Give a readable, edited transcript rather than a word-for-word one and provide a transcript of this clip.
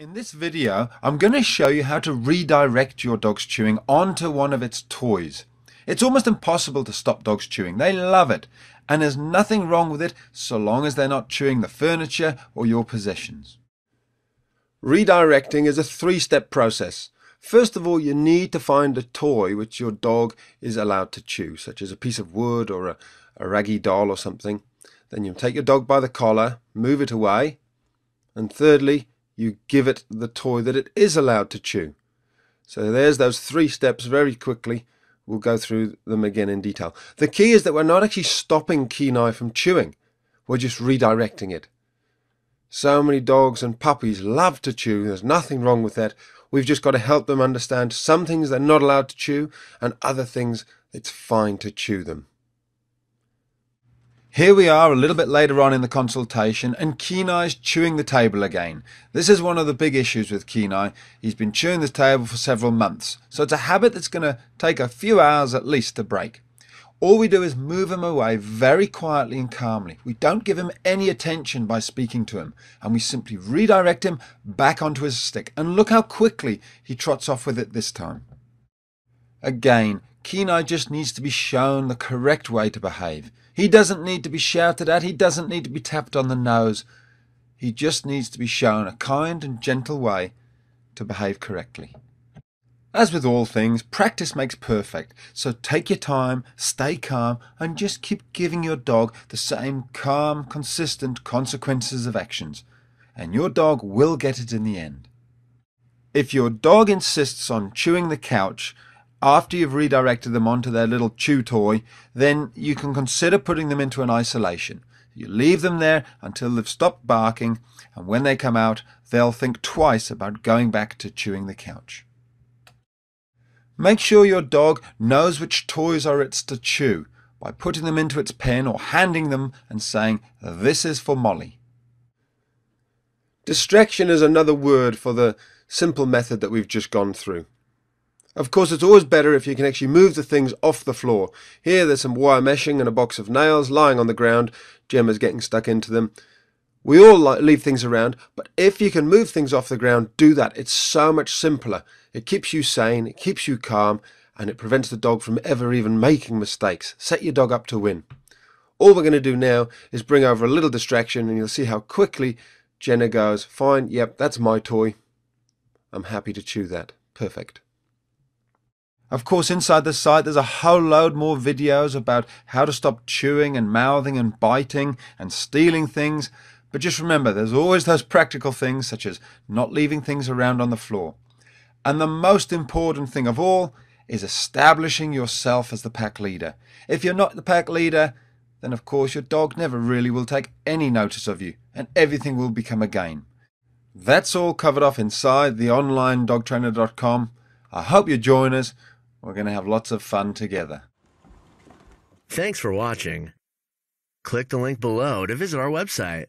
In this video, I'm going to show you how to redirect your dog's chewing onto one of its toys. It's almost impossible to stop dogs chewing. They love it, and there's nothing wrong with it so long as they're not chewing the furniture or your possessions. Redirecting is a three-step process. First of all, you need to find a toy which your dog is allowed to chew, such as a piece of wood or a raggy doll or something. Then you take your dog by the collar, move it away, and thirdly, you give it the toy that it is allowed to chew. So there's those three steps very quickly. We'll go through them again in detail. The key is that we're not actually stopping Kenai from chewing. We're just redirecting it. So many dogs and puppies love to chew. There's nothing wrong with that. We've just got to help them understand some things they're not allowed to chew and other things it's fine to chew them. Here we are a little bit later on in the consultation, and Kenai's chewing the table again. This is one of the big issues with Kenai. He's been chewing the table for several months, so it's a habit that's going to take a few hours at least to break. All we do is move him away very quietly and calmly. We don't give him any attention by speaking to him, and we simply redirect him back onto his stick. And look how quickly he trots off with it this time. Again, Kenai just needs to be shown the correct way to behave. He doesn't need to be shouted at. He doesn't need to be tapped on the nose. He just needs to be shown a kind and gentle way to behave correctly. As with all things, practice makes perfect. So take your time, stay calm, and just keep giving your dog the same calm, consistent consequences of actions. And your dog will get it in the end. If your dog insists on chewing the couch after you've redirected them onto their little chew toy, then you can consider putting them into an isolation. You leave them there until they've stopped barking, and when they come out, they'll think twice about going back to chewing the couch. Make sure your dog knows which toys are its to chew by putting them into its pen or handing them and saying, "This is for Molly." Distraction is another word for the simple method that we've just gone through. Of course, it's always better if you can actually move the things off the floor. Here there's some wire meshing and a box of nails lying on the ground. Gemma's getting stuck into them. We all leave things around, but if you can move things off the ground, do that. It's so much simpler. It keeps you sane, it keeps you calm, and it prevents the dog from ever even making mistakes. Set your dog up to win. All we're going to do now is bring over a little distraction, and you'll see how quickly Jenna goes, "Fine, yep, that's my toy. I'm happy to chew that. Perfect." Of course, inside the site there's a whole load more videos about how to stop chewing and mouthing and biting and stealing things. But just remember, there's always those practical things such as not leaving things around on the floor. And the most important thing of all is establishing yourself as the pack leader. If you're not the pack leader, then of course your dog never really will take any notice of you, and everything will become a game. That's all covered off inside the onlinedogtrainer.com. I hope you join us. We're going to have lots of fun together. Thanks for watching. Click the link below to visit our website.